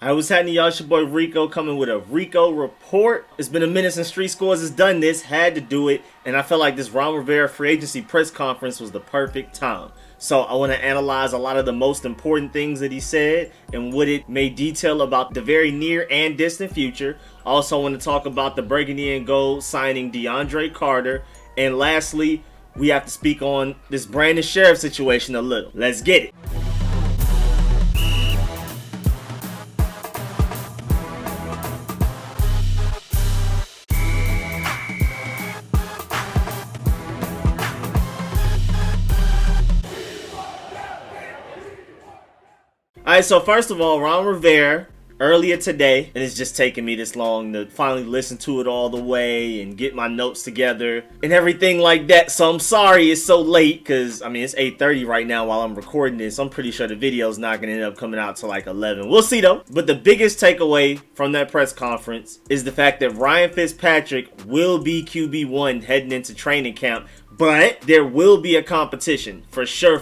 I was happening, y'all. It's your boy Rico coming with a Rico report. It's been a minute since Street Scores has done this, had to do it, and I felt like this Ryan Rivera free agency press conference was the perfect time. So I want to analyze a lot of the most important things that he said and what it may detail about the very near and distant future. I also want to talk about the burgundy and gold signing Deandre Carter. And lastly, we have to speak on this Brandon Sheriff situation a little. Let's get it. Alright, so first of all, Ryan Rivera, earlier today, and it's just taking me this long to finally listen to it all the way and get my notes together and everything like that. So I'm sorry it's so late because, I mean, it's 8:30 right now while I'm recording this. I'm pretty sure the video's not going to end up coming out till like 11. We'll see though. But the biggest takeaway from that press conference is the fact that Ryan Fitzpatrick will be QB1 heading into training camp. But there will be a competition, for sure.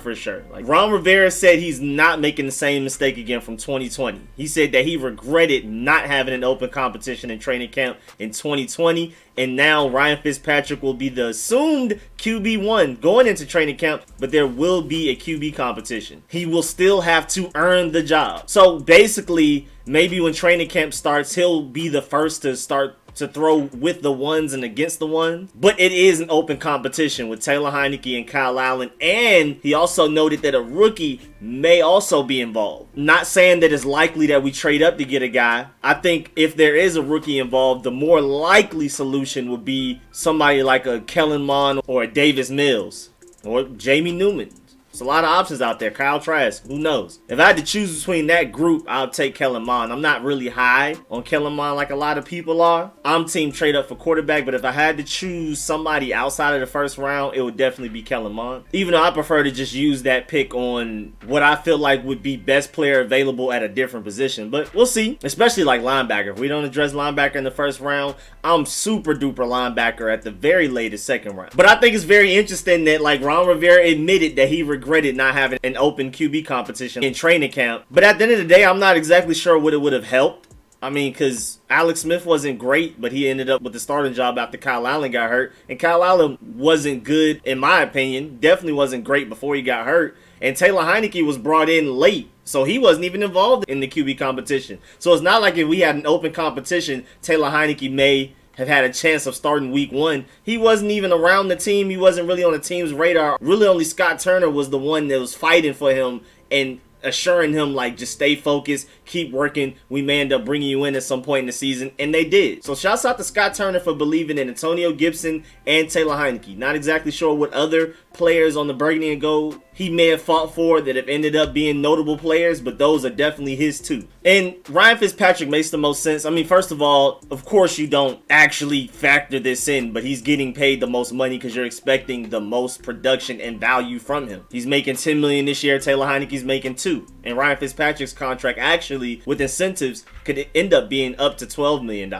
Like Ron Rivera said, he's not making the same mistake again from 2020. He said that he regretted not having an open competition in training camp in 2020. And now Ryan Fitzpatrick will be the assumed QB1 going into training camp, but there will be a QB competition. He will still have to earn the job. So basically, maybe when training camp starts, he'll be the first to start to throw with the ones and against the ones. But it is an open competition with Taylor Heinicke and Kyle Allen. And he also noted that a rookie may also be involved. Not saying that it's likely that we trade up to get a guy. I think if there is a rookie involved, the more likely solution would be somebody like a Kellen Mond or a Davis Mills or Jamie Newman. There's a lot of options out there. Kyle Trask, who knows? If I had to choose between that group, I'll take Kellen Mond. I'm not really high on Kellen Mond like a lot of people are. I'm team trade up for quarterback, but if I had to choose somebody outside of the first round, it would definitely be Kellen Mond. Even though I prefer to just use that pick on what I feel like would be best player available at a different position. But we'll see, especially like linebacker. If we don't address linebacker in the first round, I'm super duper linebacker at the very latest second round. But I think it's very interesting that like Ron Rivera admitted that he regretted not having an open QB competition in training camp. But at the end of the day, I'm not exactly sure what it would have helped. I mean, because Alex Smith wasn't great, but he ended up with the starting job after Kyle Allen got hurt. And Kyle Allen wasn't good, in my opinion. Definitely wasn't great before he got hurt. And Taylor Heinicke was brought in late, so he wasn't even involved in the QB competition. So it's not like if we had an open competition, Taylor Heinicke may have had a chance of starting week one. He wasn't even around the team. He wasn't really on the team's radar. Really only Scott Turner was the one that was fighting for him and assuring him like just stay focused, keep working, we may end up bringing you in at some point in the season, and they did. So shouts out to Scott Turner for believing in Antonio Gibson and Taylor Heinicke. Not exactly sure what other players on the burgundy and gold he may have fought for that have ended up being notable players, but those are definitely his too. And Ryan Fitzpatrick makes the most sense. I mean, first of all, of course you don't actually factor this in, but he's getting paid the most money because you're expecting the most production and value from him. He's making $10 million this year. Taylor Heinicke's making $2 million. And Ryan Fitzpatrick's contract actually, with incentives, could end up being up to $12 million.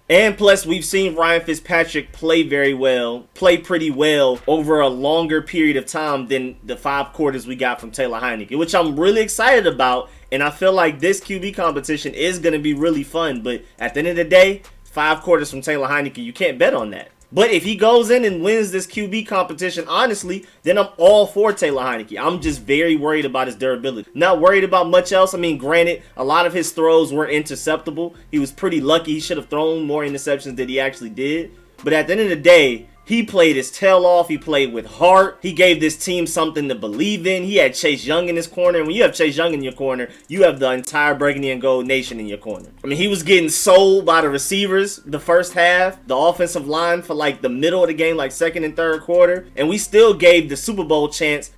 And plus, we've seen Ryan Fitzpatrick play pretty well over a longer period of time than the 5 quarters we got from Taylor Heinicke, which I'm really excited about. And I feel like this QB competition is going to be really fun. But at the end of the day, 5 quarters from Taylor Heinicke, you can't bet on that. But if he goes in and wins this QB competition, honestly, then I'm all for Taylor Heinicke. I'm just very worried about his durability. Not worried about much else. I mean, granted, a lot of his throws were interceptable. He was pretty lucky. He should have thrown more interceptions than he actually did. But at the end of the day, he played his tail off. He played with heart. He gave this team something to believe in. He had Chase Young in his corner. And when you have Chase Young in your corner, you have the entire burgundy and gold nation in your corner. I mean, he was getting sold by the receivers the first half, the offensive line for like the middle of the game, like second and third quarter. And we still gave the Super Bowl champs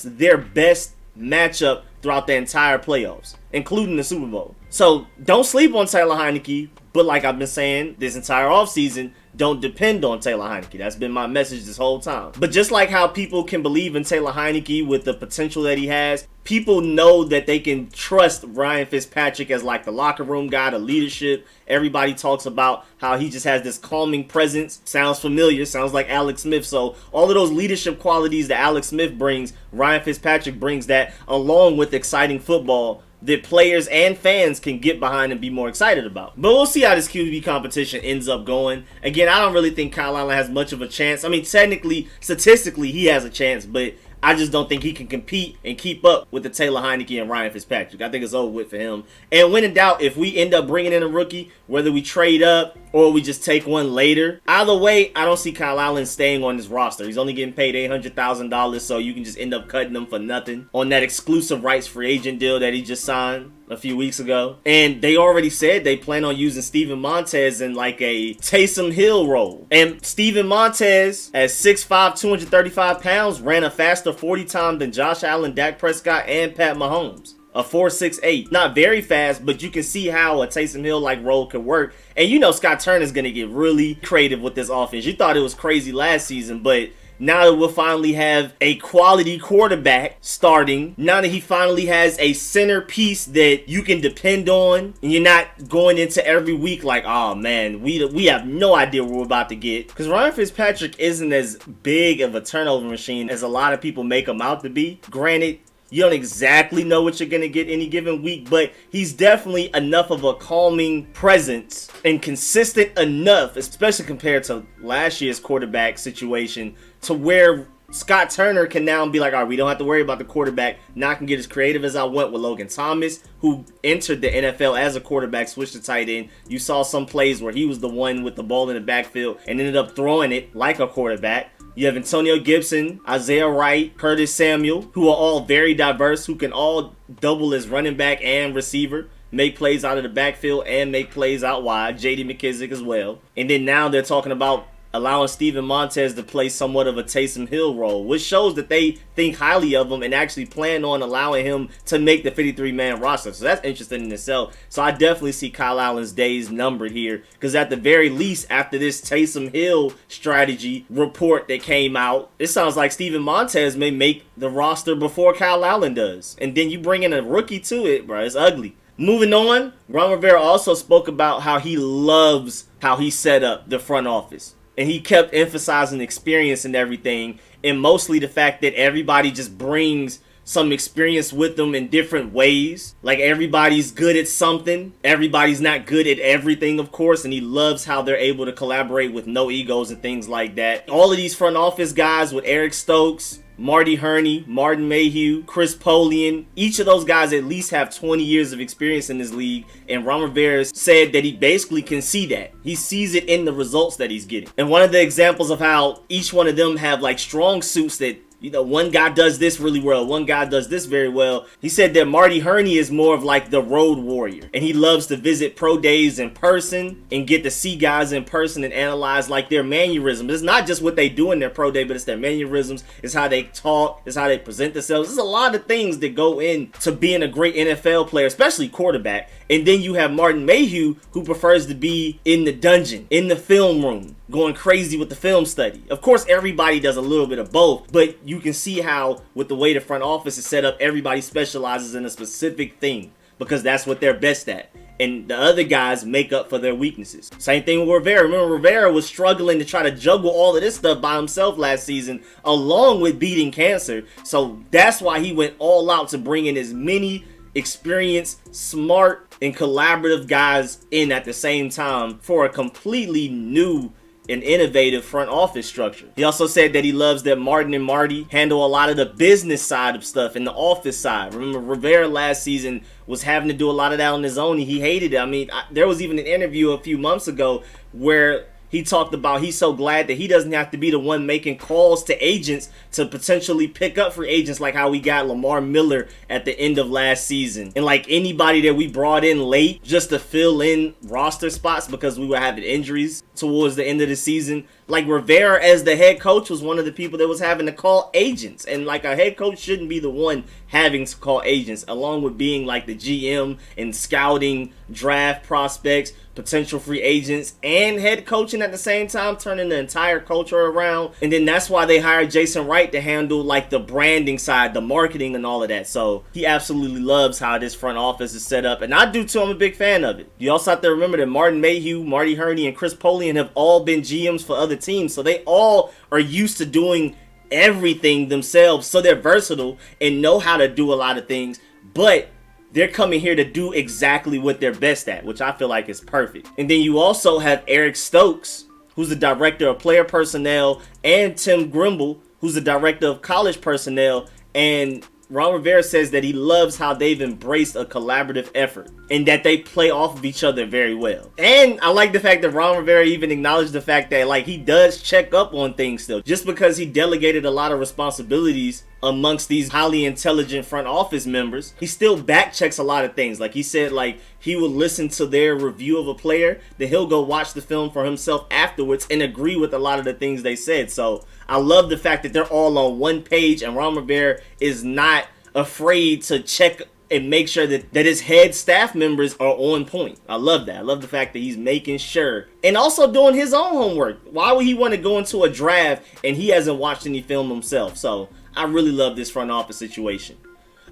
their best matchup throughout the entire playoffs, including the Super Bowl. So don't sleep on Taylor Heinicke. But like I've been saying this entire offseason, don't depend on Taylor Heinicke. That's been my message this whole time. But just like how people can believe in Taylor Heinicke with the potential that he has, people know that they can trust Ryan Fitzpatrick as like the locker room guy, the leadership. Everybody talks about how he just has this calming presence. Sounds familiar. Sounds like Alex Smith. So all of those leadership qualities that Alex Smith brings, Ryan Fitzpatrick brings that along with exciting football that players and fans can get behind and be more excited about. But we'll see how this QB competition ends up going. Again, I don't really think Kyle Allen has much of a chance. I mean, technically, statistically, he has a chance, but I just don't think he can compete and keep up with the Taylor Heinicke and Ryan Fitzpatrick. I think it's over with for him. And when in doubt, if we end up bringing in a rookie, whether we trade up or we just take one later, either way, I don't see Kyle Allen staying on this roster. He's only getting paid $800,000, so you can just end up cutting him for nothing on that exclusive rights free agent deal that he just signed a few weeks ago. And they already said they plan on using Steven Montez in like a Taysom Hill role. And Steven Montez, at 6'5", 235 pounds, ran a faster 40 time than Josh Allen, Dak Prescott, and Pat Mahomes. A 4.68. Not very fast, but you can see how a Taysom Hill like role could work. And you know Scott Turner's going to get really creative with this offense. You thought it was crazy last season, but now that we'll finally have a quality quarterback starting, now that he finally has a centerpiece that you can depend on, and you're not going into every week like, oh man, we have no idea what we're about to get. Because Ryan Fitzpatrick isn't as big of a turnover machine as a lot of people make him out to be. Granted, you don't exactly know what you're going to get any given week, but he's definitely enough of a calming presence and consistent enough, especially compared to last year's quarterback situation, to where Scott Turner can now be like, all right, we don't have to worry about the quarterback. Now I can get as creative as I want with Logan Thomas, who entered the NFL as a quarterback, switched to tight end. You saw some plays where he was the one with the ball in the backfield and ended up throwing it like a quarterback. You have Antonio Gibson, Isaiah Wright, Curtis Samuel, who are all very diverse, who can all double as running back and receiver, make plays out of the backfield and make plays out wide. J.D. McKissick as well. And then now they're talking about allowing Steven Montez to play somewhat of a Taysom Hill role, which shows that they think highly of him and actually plan on allowing him to make the 53-man roster. So that's interesting in itself. So I definitely see Kyle Allen's days numbered here, because at the very least, after this Taysom Hill strategy report that came out, it sounds like Steven Montez may make the roster before Kyle Allen does. And then you bring in a rookie to it, bro. It's ugly. Moving on, Ron Rivera also spoke about how he loves how he set up the front office. And he kept emphasizing experience and everything, and mostly the fact that everybody just brings some experience with them in different ways. Like everybody's good at something. Everybody's not good at everything, of course, and he loves how they're able to collaborate with no egos and things like that. All of these front office guys with Eric Stokes, Marty Hurney, Martin Mayhew, Chris Polian, each of those guys at least have 20 years of experience in this league, and Ron Rivera said that he basically can see that. He sees it in the results that he's getting. And one of the examples of how each one of them have like strong suits that, you know, one guy does this really well, one guy does this very well. He said that Marty Hurney is more of like the road warrior, and he loves to visit pro days in person and get to see guys in person and analyze like their mannerisms. It's not just what they do in their pro day, but it's their mannerisms, it's how they talk, it's how they present themselves. There's a lot of things that go into being a great NFL player, especially quarterback. And then you have Martin Mayhew, who prefers to be in the dungeon, in the film room, going crazy with the film study. Of course, everybody does a little bit of both, but you can see how with the way the front office is set up, everybody specializes in a specific thing because that's what they're best at. And the other guys make up for their weaknesses. Same thing with Rivera. Remember, Rivera was struggling to try to juggle all of this stuff by himself last season, along with beating cancer. So that's why he went all out to bring in as many experienced, smart, and collaborative guys in at the same time for a completely new and innovative front office structure. He also said that he loves that Martin and Marty handle a lot of the business side of stuff and the office side. Remember, Rivera last season was having to do a lot of that on his own. He hated it. I mean, there was even an interview a few months ago where he talked about he's so glad that he doesn't have to be the one making calls to agents to potentially pick up free agents, like how we got Lamar Miller at the end of last season. And like anybody that we brought in late just to fill in roster spots because we were having injuries towards the end of the season. Like Rivera as the head coach was one of the people that was having to call agents. And like a head coach shouldn't be the one having to call agents, along with being like the GM and scouting draft prospects, potential free agents, and head coaching at the same time, turning the entire culture around. And then that's why they hired Jason Wright to handle like the branding side, the marketing and all of that. So he absolutely loves how this front office is set up, and I do too. I'm a big fan of it. You also have to remember that Martin Mayhew, Marty Hurney, and Chris Polian have all been GMs for other teams, so they all are used to doing everything themselves. So they're versatile and know how to do a lot of things, but they're coming here to do exactly what they're best at, which I feel like is perfect. And then you also have Eric Stokes, who's the director of player personnel, and Tim Grimble, who's the director of college personnel. And Ron Rivera says that he loves how they've embraced a collaborative effort and that they play off of each other very well. And I like the fact that Ron Rivera even acknowledged the fact that like he does check up on things still. Just because he delegated a lot of responsibilities amongst these highly intelligent front office members, he still back checks a lot of things. Like he said, like he will listen to their review of a player, then he'll go watch the film for himself afterwards and agree with a lot of the things they said. So I love the fact that they're all on one page and Ron Rivera is not afraid to check and make sure that his head staff members are on point. I love that. I love the fact that he's making sure and also doing his own homework. Why would he want to go into a draft and he hasn't watched any film himself? So I really love this front office situation.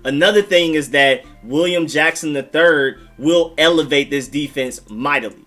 Another thing is that William Jackson III will elevate this defense mightily.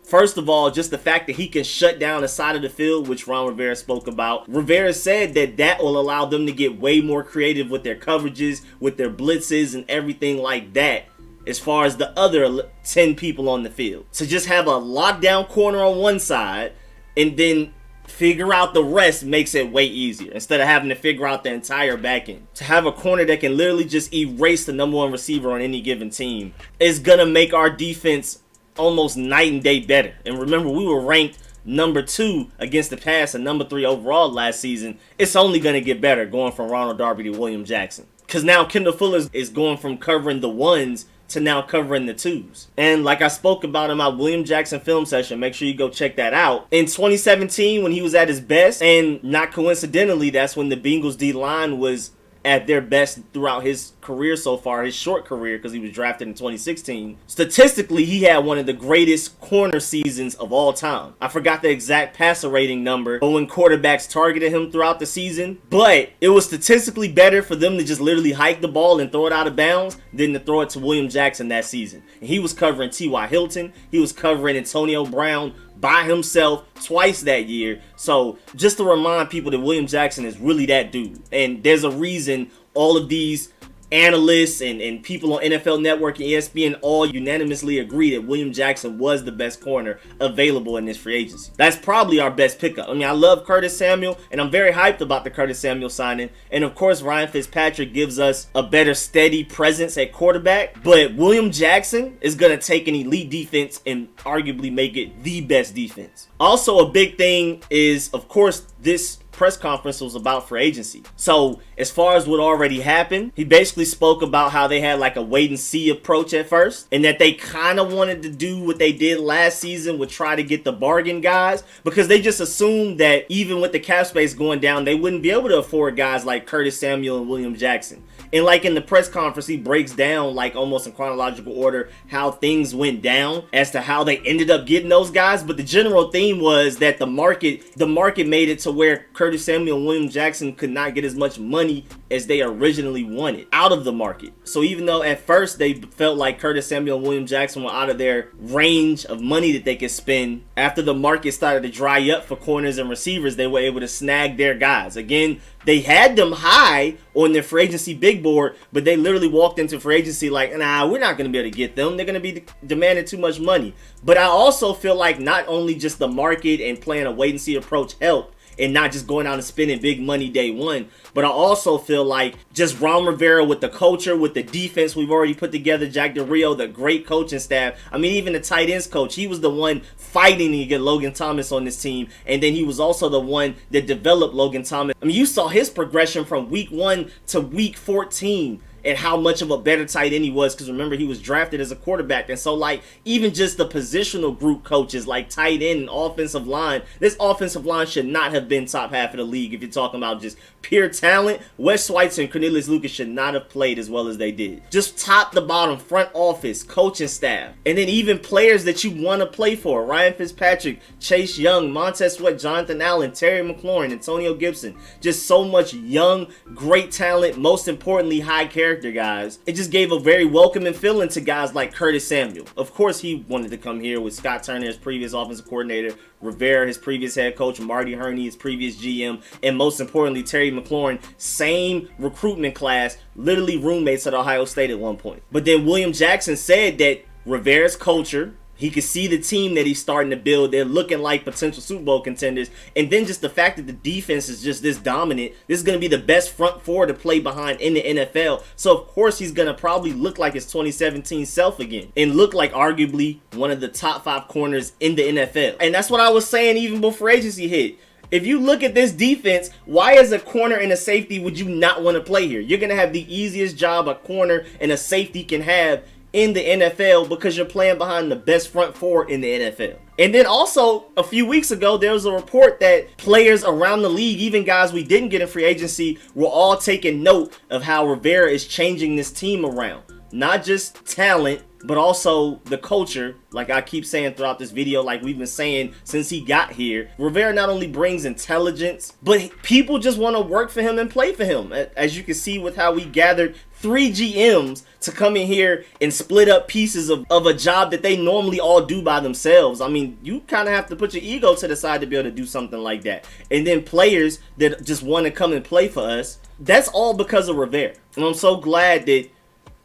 First of all, just the fact that he can shut down the side of the field, which Ron Rivera spoke about. Rivera said that will allow them to get way more creative with their coverages, with their blitzes and everything like that, as far as the other 10 people on the field. To just have a lockdown corner on one side and then figure out the rest makes it way easier instead of having to figure out the entire back end. To have a corner that can literally just erase the number one receiver on any given team is going to make our defense almost night and day better. And remember, we were ranked number 2 against the pass and number 3 overall last season. It's only going to get better going from Ronald Darby to William Jackson. Because now Kendall Fuller is going from covering the ones to now covering the twos. And like I spoke about in my William Jackson film session, make sure you go check that out. In 2017, when he was at his best, and not coincidentally, that's when the Bengals D-line was at their best throughout his career so far, his short career, because he was drafted in 2016. Statistically, he had one of the greatest corner seasons of all time. I forgot the exact passer rating number, but when quarterbacks targeted him throughout the season, but it was statistically better for them to just literally hike the ball and throw it out of bounds than to throw it to William Jackson that season. And he was covering T.Y. Hilton, he was covering Antonio Brown by himself twice that year. So just to remind people that William Jackson is really that dude. And there's a reason all of these analysts and people on NFL Network and ESPN all unanimously agree that William Jackson was the best corner available in this free agency. That's probably our best pickup. I mean, I love Curtis Samuel, and I'm very hyped about the Curtis Samuel signing. And of course, Ryan Fitzpatrick gives us a better steady presence at quarterback. But William Jackson is going to take an elite defense and arguably make it the best defense. Also, a big thing is, of course, this press conference was about free agency. So as far as what already happened, he basically spoke about how they had like a wait and see approach at first, and that they kind of wanted to do what they did last season, would try to get the bargain guys, because they just assumed that even with the cap space going down, they wouldn't be able to afford guys like Curtis Samuel and William Jackson. And like in the press conference, he breaks down like almost in chronological order how things went down as to how they ended up getting those guys. But the general theme was that the market made it to where Curtis Samuel and William Jackson could not get as much money as they originally wanted out of the market. So even though at first they felt like Curtis Samuel and William Jackson were out of their range of money that they could spend, after the market started to dry up for corners and receivers, they were able to snag their guys. Again, they had them high on their free agency big board, but they literally walked into free agency like, nah, we're not going to be able to get them. They're going to be demanding too much money. But I also feel like not only just the market and playing a wait and see approach helped, and not just going out and spending big money day one. But I also feel like just Ron Rivera with the culture, with the defense we've already put together, Jack Del Rio, the great coaching staff. I mean, even the tight ends coach, he was the one fighting to get Logan Thomas on this team. And then he was also the one that developed Logan Thomas. I mean, you saw his progression from week 1 to week 14. And how much of a better tight end he was, because remember, he was drafted as a quarterback. And so, like, even just the positional group coaches, like tight end and offensive line, this offensive line should not have been top half of the league. If you're talking about just pure talent, Wes Schweitzer and Cornelius Lucas should not have played as well as they did. Just top to bottom, front office, coaching staff, and then even players that you want to play for. Ryan Fitzpatrick, Chase Young, Montez Sweat, Jonathan Allen, Terry McLaurin, Antonio Gibson. Just so much young, great talent, most importantly, high character character guys, it just gave a very welcoming feeling to guys like Curtis Samuel. Of course, he wanted to come here with Scott Turner, his previous offensive coordinator, Rivera, his previous head coach, Marty Hurney, his previous GM, and most importantly, Terry McLaurin, same recruitment class, literally roommates at Ohio State at one point. But then William Jackson said that Rivera's culture, he could see the team that he's starting to build. They're looking like potential Super Bowl contenders. And then just the fact that the defense is just this dominant. This is going to be the best front four to play behind in the NFL. So, of course, he's going to probably look like his 2017 self again. And look like arguably one of the top 5 corners in the NFL. And that's what I was saying even before agency hit. If you look at this defense, why as a corner and a safety would you not want to play here? You're going to have the easiest job a corner and a safety can have in the NFL because you're playing behind the best front four in the NFL. And then also, a few weeks ago, there was a report that players around the league, even guys we didn't get in free agency, were all taking note of how Rivera is changing this team around. Not just talent, but also the culture. Like I keep saying throughout this video, like we've been saying since he got here, Rivera not only brings intelligence, but people just want to work for him and play for him. As you can see with how we gathered 3 GMs to come in here and split up pieces of a job that they normally all do by themselves. I mean, you kind of have to put your ego to the side to be able to do something like that. And then players that just want to come and play for us. That's all because of Rivera. And I'm so glad that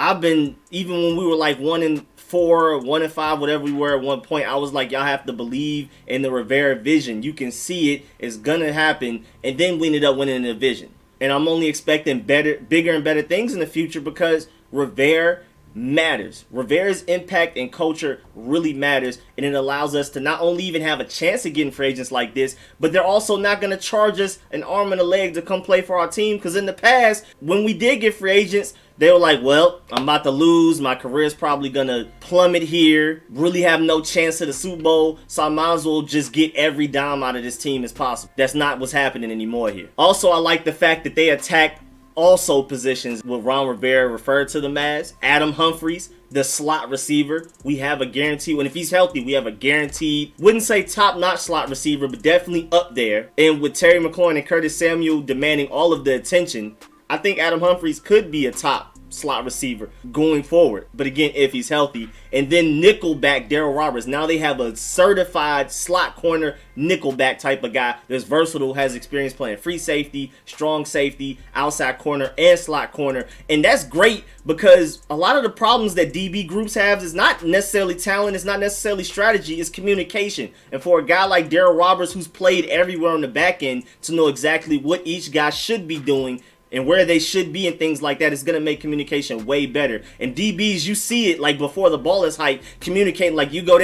I've been, even when we were like 1-4, 1-5, whatever we were at one point, I was like, y'all have to believe in the Rivera vision. You can see it. It's going to happen. And then we ended up winning the division. And I'm only expecting bigger and better things in the future because Rivera matters. Rivera's impact and culture really matters, and it allows us to not only even have a chance of getting free agents like this, but they're also not going to charge us an arm and a leg to come play for our team, because in the past, when we did get free agents, they were like, well, I'm about to lose. My career is probably going to plummet here. Really have no chance of the Super Bowl. So I might as well just get every dime out of this team as possible. That's not what's happening anymore here. Also, I like the fact that they attack also positions what Ron Rivera referred to them as. Adam Humphries, the slot receiver. We have a guaranteed, when if he's healthy, we have a guaranteed, wouldn't say top-notch slot receiver, but definitely up there. And with Terry McLaurin and Curtis Samuel demanding all of the attention, I think Adam Humphries could be a top slot receiver going forward. But again, if he's healthy. And then nickelback Darryl Roberts. Now they have a certified slot corner nickelback type of guy that's versatile, has experience playing free safety, strong safety, outside corner, and slot corner. And that's great because a lot of the problems that DB groups have is not necessarily talent, it's not necessarily strategy, it's communication. And for a guy like Darryl Roberts who's played everywhere on the back end to know exactly what each guy should be doing and where they should be and things like that, is going to make communication way better. And DBs, you see it like before the ball is hyped, communicating like you go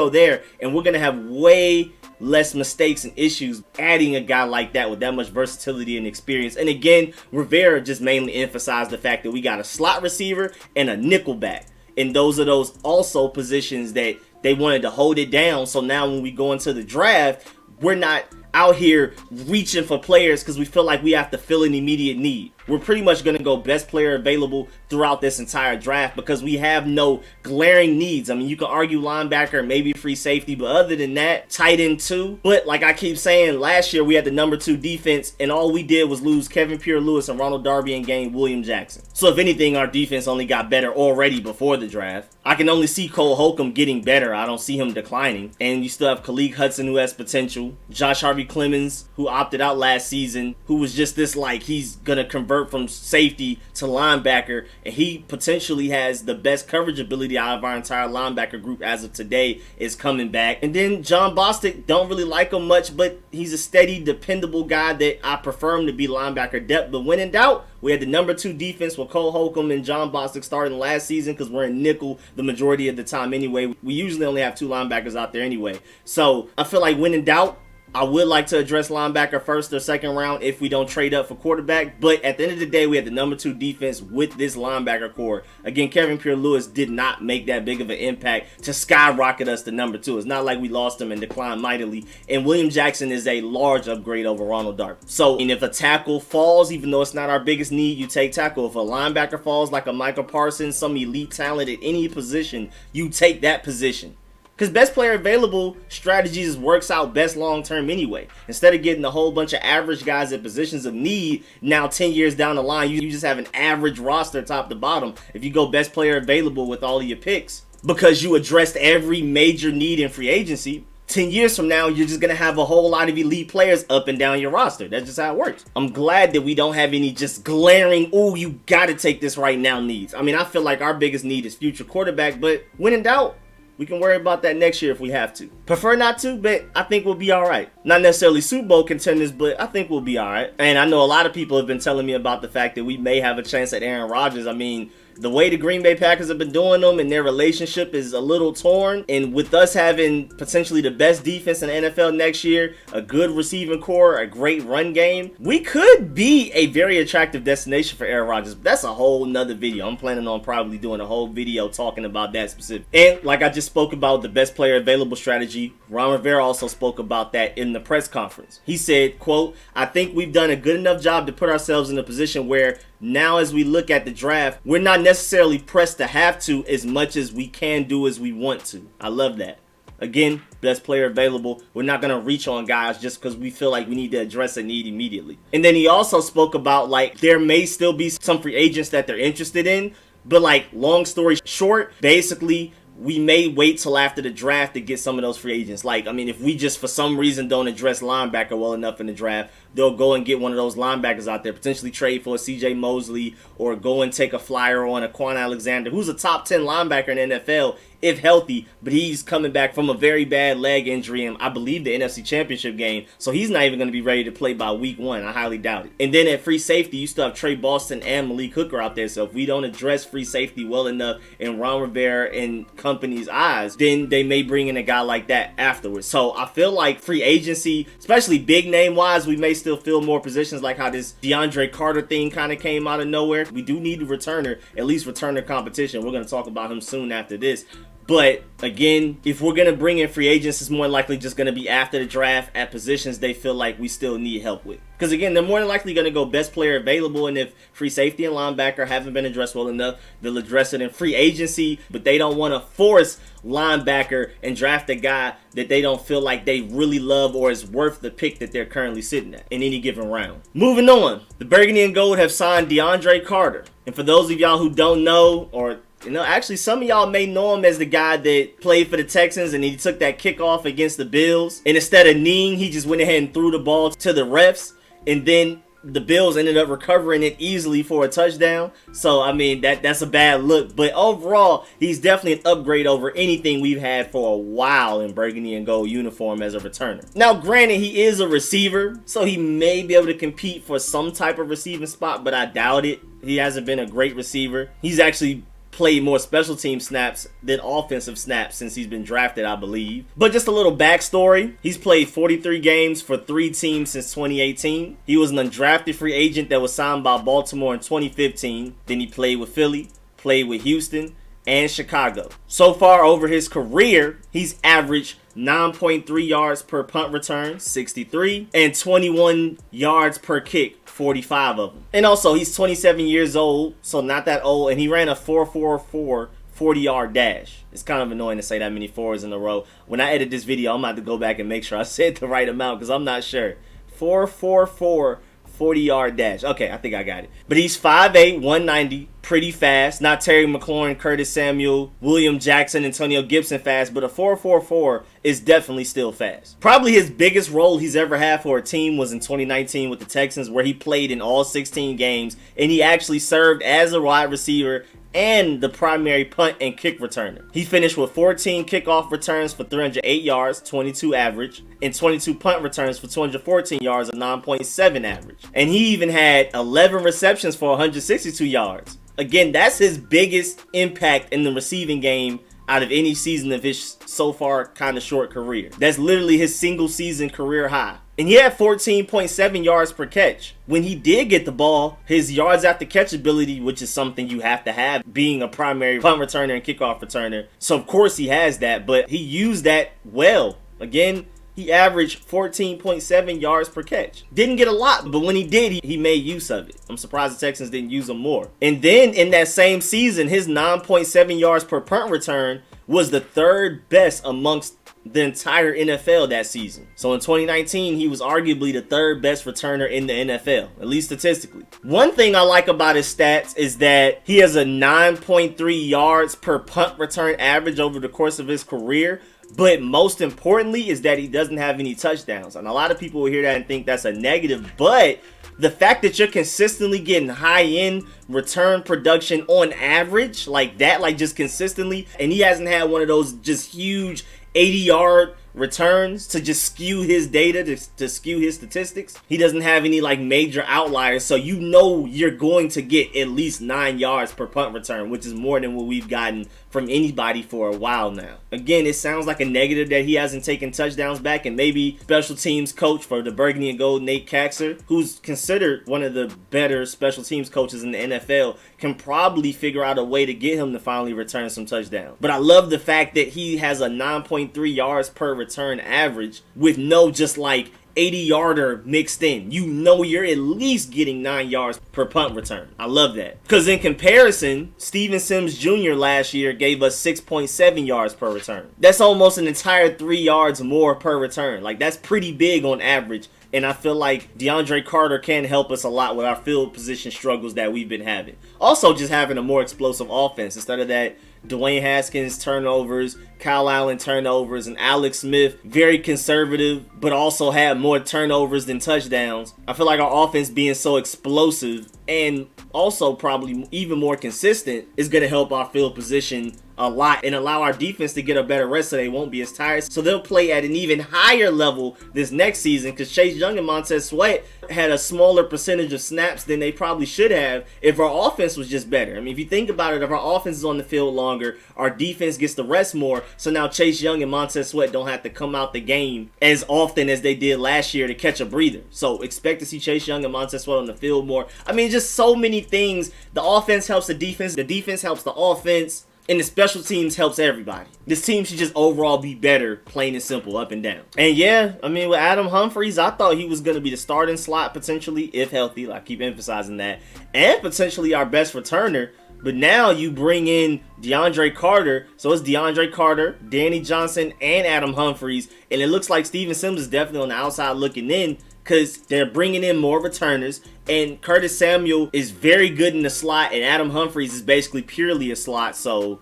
there, and we're going to have way less mistakes and issues adding a guy like that with that much versatility and experience. And again, Rivera just mainly emphasized the fact that we got a slot receiver and a nickelback. And those are those also positions that they wanted to hold it down. So now when we go into the draft, we're not out here reaching for players because we feel like we have to fill an immediate need. We're pretty much going to go best player available throughout this entire draft because we have no glaring needs. I mean, you can argue linebacker, maybe free safety, but other than that, tight end too. But like I keep saying, last year we had the number 2 defense and all we did was lose Kevin Pierre-Louis and Ronald Darby and gain William Jackson. So if anything, our defense only got better already before the draft. I can only see Cole Holcomb getting better. I don't see him declining. And you still have Khalid Hudson, who has potential. Josh Harvey Clemens, who opted out last season, who was just this like he's going to convert from safety to linebacker, and he potentially has the best coverage ability out of our entire linebacker group as of today, is coming back. And then John Bostic, don't really like him much, but he's a steady, dependable guy that I prefer him to be linebacker depth. But when in doubt, we had the number 2 defense with Cole Holcomb and John Bostic starting last season because we're in nickel the majority of the time anyway. We usually only have 2 linebackers out there anyway. So I feel like when in doubt, I would like to address linebacker first or second round if we don't trade up for quarterback. But at the end of the day, we had the number 2 defense with this linebacker core. Again, Kevin Pierre-Louis did not make that big of an impact to skyrocket us to number 2. It's not like we lost him and declined mightily. And William Jackson is a large upgrade over Ronald Darby. So, and if a tackle falls, even though it's not our biggest need, you take tackle. If a linebacker falls like a Michael Parsons, some elite talent at any position, you take that position. Because best player available strategies works out best long term anyway. Instead of getting a whole bunch of average guys at positions of need, now 10 years down the line, you just have an average roster top to bottom if you go best player available with all of your picks. Because you addressed every major need in free agency, 10 years from now, you're just going to have a whole lot of elite players up and down your roster. That's just how it works. I'm glad that we don't have any just glaring, oh, you got to take this right now needs. I mean, I feel like our biggest need is future quarterback, but when in doubt, we can worry about that next year if we have to. Prefer not to, but I think we'll be all right. Not necessarily Super Bowl contenders, but I think we'll be all right. And I know a lot of people have been telling me about the fact that we may have a chance at Aaron Rodgers. I mean, the way the Green Bay Packers have been doing them and their relationship is a little torn. And with us having potentially the best defense in the NFL next year, a good receiving core, a great run game, we could be a very attractive destination for Aaron Rodgers. That's a whole nother video. I'm planning on probably doing a whole video talking about that specific. And like I just spoke about the best player available strategy, Ron Rivera also spoke about that in the press conference. He said, quote, "I think we've done a good enough job to put ourselves in a position where now as we look at the draft, we're not necessarily pressed to have to as much as we can do as we want to." I love that. Again, best player available. We're not going to reach on guys just because we feel like we need to address a need immediately. And then he also spoke about like there may still be some free agents that they're interested in, but like long story short, basically we may wait till after the draft to get some of those free agents. Like, I mean, if we just for some reason don't address linebacker well enough in the draft, they'll go and get one of those linebackers out there, potentially trade for a CJ Mosley or go and take a flyer on a Quan Alexander, who's a top 10 linebacker in the NFL if healthy, but he's coming back from a very bad leg injury in, I believe, the NFC Championship game, so he's not even going to be ready to play by week 1. I highly doubt it. And then at free safety, you still have Trey Boston and Malik Hooker out there, so if we don't address free safety well enough in Ron Rivera and company's eyes, then they may bring in a guy like that afterwards. So I feel like free agency, especially big name wise, we may still fill more positions, like how this DeAndre Carter thing kind of came out of nowhere. We do need a returner, at least returner competition. We're going to talk about him soon after this. But again, if we're going to bring in free agents, it's more likely just going to be after the draft at positions they feel like we still need help with. Because again, they're more than likely going to go best player available, and if free safety and linebacker haven't been addressed well enough, they'll address it in free agency, but they don't want to force linebacker and draft a guy that they don't feel like they really love or is worth the pick that they're currently sitting at in any given round. Moving on, the Burgundy and Gold have signed Deandre Carter. And for those of y'all who don't know, or actually, some of y'all may know him as the guy that played for the Texans and he took that kickoff against the Bills. And instead of kneeing, he just went ahead and threw the ball to the refs. And then the Bills ended up recovering it easily for a touchdown. So, I mean, that's a bad look. But overall, he's definitely an upgrade over anything we've had for a while in Burgundy and Gold uniform as a returner. Now, granted, he is a receiver, so he may be able to compete for some type of receiving spot, but I doubt it. He hasn't been a great receiver. He's actually played more special team snaps than offensive snaps since he's been drafted, I believe. But just a little backstory. He's played 43 games for 3 teams since 2018. He was an undrafted free agent that was signed by Baltimore in 2015. Then he played with Philly, played with Houston, and Chicago. So far over his career, he's averaged 9.3 yards per punt return, 63, and 21 yards per kick, 45 of them. And also, he's 27 years old, so not that old, and he ran a 4.44 40-yard dash. It's kind of annoying to say that many fours in a row. When I edit this video, I'm about to go back and make sure I said the right amount because I'm not sure. 4.44 40-yard dash. Okay, I think I got it. But he's 5'8", 190, pretty fast. Not Terry McLaurin, Curtis Samuel, William Jackson, Antonio Gibson fast, but a 4.44 is definitely still fast. Probably his biggest role he's ever had for a team was in 2019 with the Texans, where he played in all 16 games, and he actually served as a wide receiver and the primary punt and kick returner. He finished with 14 kickoff returns for 308 yards, 22 average, and 22 punt returns for 214 yards, a 9.7 average. And he even had 11 receptions for 162 yards. Again, that's his biggest impact in the receiving game out of any season of his so far kind of short career. That's literally his single season career high. And he had 14.7 yards per catch. When he did get the ball, his yards after catch ability, which is something you have to have being a primary punt returner and kickoff returner. So of course he has that, but he used that well. Again, he averaged 14.7 yards per catch. Didn't get a lot, but when he did, he made use of it. I'm surprised the Texans didn't use him more. And then in that same season, his 9.7 yards per punt return was the third best amongst the entire NFL that season. So in 2019, he was arguably the third best returner in the NFL, at least statistically. One thing I like about his stats is that he has a 9.3 yards per punt return average over the course of his career. But most importantly is that he doesn't have any touchdowns. And a lot of people will hear that and think that's a negative. But the fact that you're consistently getting high-end return production on average like that, like just consistently, and he hasn't had one of those just huge 80-yard returns to just skew his data, to skew his statistics. He doesn't have any like major outliers, so you know you're going to get at least 9 yards per punt return, which is more than what we've gotten from anybody for a while now. Again, it sounds like a negative that he hasn't taken touchdowns back, and maybe special teams coach for the Burgundy and Gold, Nate Kaxer, who's considered one of the better special teams coaches in the NFL, can probably figure out a way to get him to finally return some touchdowns. But I love the fact that he has a 9.3 yards per return average with no just like 80-yarder mixed in. You know you're at least getting 9 yards per punt return. I love that. Because in comparison, Steven Sims Jr. last year gave us 6.7 yards per return. That's almost an entire 3 yards more per return. Like, that's pretty big on average. And I feel like Deandre Carter can help us a lot with our field position struggles that we've been having. Also, just having a more explosive offense instead of that Dwayne Haskins turnovers, Kyle Allen turnovers, and Alex Smith very conservative, but also had more turnovers than touchdowns. I feel like our offense being so explosive and also probably even more consistent is going to help our field position a lot and allow our defense to get a better rest so they won't be as tired. So they'll play at an even higher level this next season, because Chase Young and Montez Sweat had a smaller percentage of snaps than they probably should have if our offense was just better. I mean, if you think about it, if our offense is on the field longer, our defense gets to rest more, so now Chase Young and Montez Sweat don't have to come out the game as often as they did last year to catch a breather. So expect to see Chase Young and Montez Sweat on the field more. I mean, just so many things. The offense helps the defense helps the offense, and the special teams helps everybody. This team should just overall be better, plain and simple, up and down. And yeah, I mean, with Adam Humphries, I thought he was going to be the starting slot potentially, if healthy. I keep emphasizing that. And potentially our best returner. But now you bring in DeAndre Carter. So it's DeAndre Carter, Danny Johnson, and Adam Humphries. And it looks like Steven Sims is definitely on the outside looking in, because they're bringing in more returners, and Curtis Samuel is very good in the slot, and Adam Humphries is basically purely a slot. So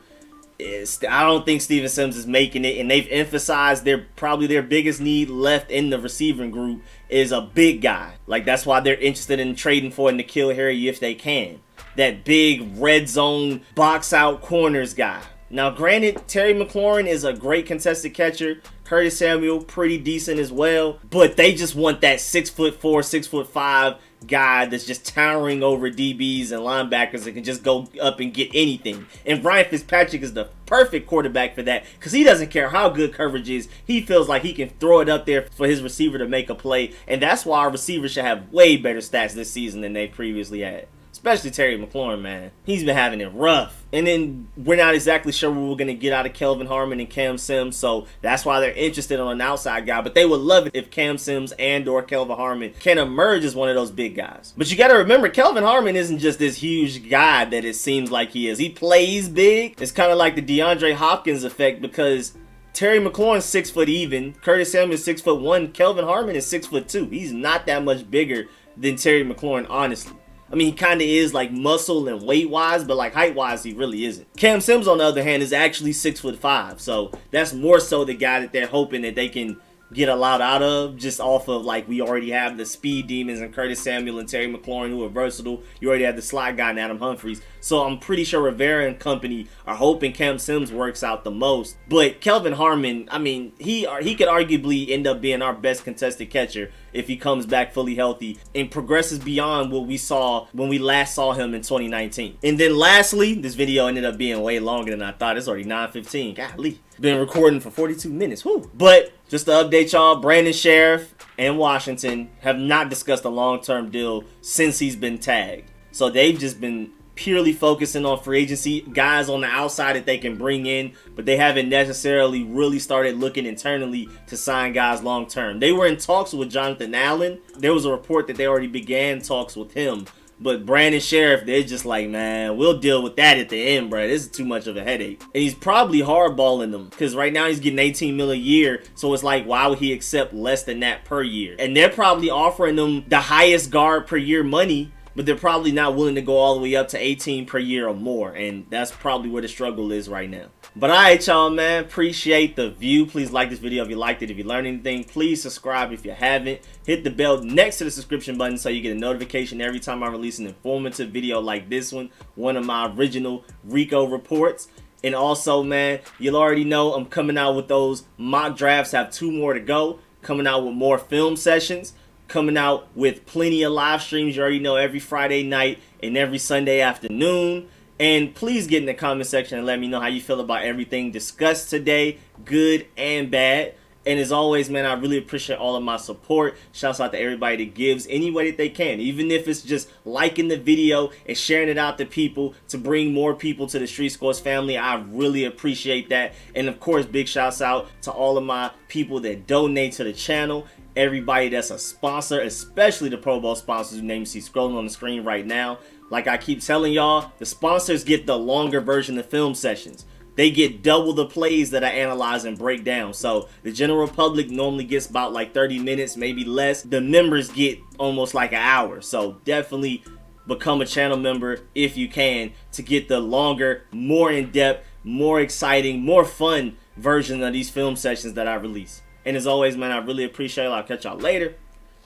I don't think Steven Sims is making it, and they've emphasized probably their biggest need left in the receiving group is a big guy. Like, that's why they're interested in trading for N'Keal Harry if they can. That big red zone box out corners guy. Now, granted, Terry McLaurin is a great contested catcher. Curtis Samuel, pretty decent as well. But they just want that 6'4", 6'5" guy that's just towering over DBs and linebackers that can just go up and get anything. And Ryan Fitzpatrick is the perfect quarterback for that, because he doesn't care how good coverage is. He feels like he can throw it up there for his receiver to make a play. And that's why our receivers should have way better stats this season than they previously had. Especially Terry McLaurin, man. He's been having it rough. And then we're not exactly sure what we're going to get out of Kelvin Harmon and Cam Sims, so that's why they're interested on an outside guy. But they would love it if Cam Sims and or Kelvin Harmon can emerge as one of those big guys. But you got to remember, Kelvin Harmon isn't just this huge guy that it seems like he is. He plays big. It's kind of like the DeAndre Hopkins effect, because Terry McLaurin's 6 foot even, Curtis Samuel's 6'1", Kelvin Harmon is 6'2". He's not that much bigger than Terry McLaurin, honestly. I mean, he kind of is, like, muscle and weight-wise, but, like, height-wise, he really isn't. Cam Sims, on the other hand, is actually 6'5", so that's more so the guy that they're hoping that they can get a lot out of, just off of, like, we already have the speed demons and Curtis Samuel and Terry McLaurin, who are versatile. You already have the slot guy and Adam Humphries. So I'm pretty sure Rivera and company are hoping Cam Sims works out the most. But Kelvin Harmon, I mean, he could arguably end up being our best contested catcher if he comes back fully healthy and progresses beyond what we saw when we last saw him in 2019. And then lastly, this video ended up being way longer than I thought. It's already 9:15. Golly. Been recording for 42 minutes. Whew. But just to update y'all, Brandon Sheriff and Washington have not discussed a long-term deal since he's been tagged. So they've just been purely focusing on free agency, guys on the outside that they can bring in, but they haven't necessarily really started looking internally to sign guys long term. They were in talks with Jonathan Allen. There was a report that they already began talks with him, But Brandon Sheriff, they're just like, man, we'll deal with that at the end, bro. This is too much of a headache. And he's probably hardballing them because right now he's getting 18 mil a year. So it's like, why would he accept less than that per year? And they're probably offering them the highest guard per year money, but they're probably not willing to go all the way up to 18 per year or more. And that's probably where the struggle is right now. But alright, y'all, man. Appreciate the view. Please like this video if you liked it. If you learned anything, please subscribe if you haven't. Hit the bell next to the subscription button so you get a notification every time I release an informative video like this one of my original Rico reports. And also, man, you'll already know I'm coming out with those mock drafts. I have 2 more to go. Coming out with more film sessions. Coming out with plenty of live streams. You already know, every Friday night and every Sunday afternoon. And please get in the comment section and let me know how you feel about everything discussed today, good and bad. And as always, man, I really appreciate all of my support. Shouts out to everybody that gives any way that they can, even if it's just liking the video and sharing it out to people to bring more people to the Street Scores family. I really appreciate that. And of course, big shouts out to all of my people that donate to the channel. Everybody that's a sponsor, especially the Pro Bowl sponsors whose names you see scrolling on the screen right now. Like I keep telling y'all, the sponsors get the longer version of film sessions. They get double the plays that I analyze and break down. So the general public normally gets about like 30 minutes, maybe less. The members get almost like an hour. So definitely become a channel member if you can to get the longer, more in-depth, more exciting, more fun version of these film sessions that I release. And as always, man, I really appreciate it. I'll catch y'all later.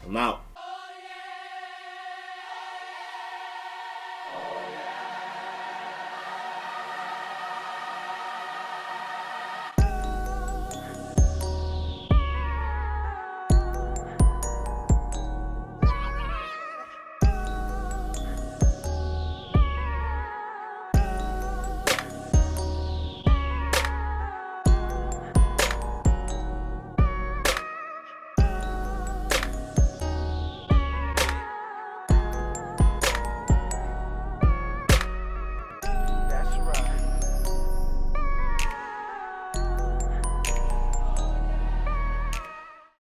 I'm out.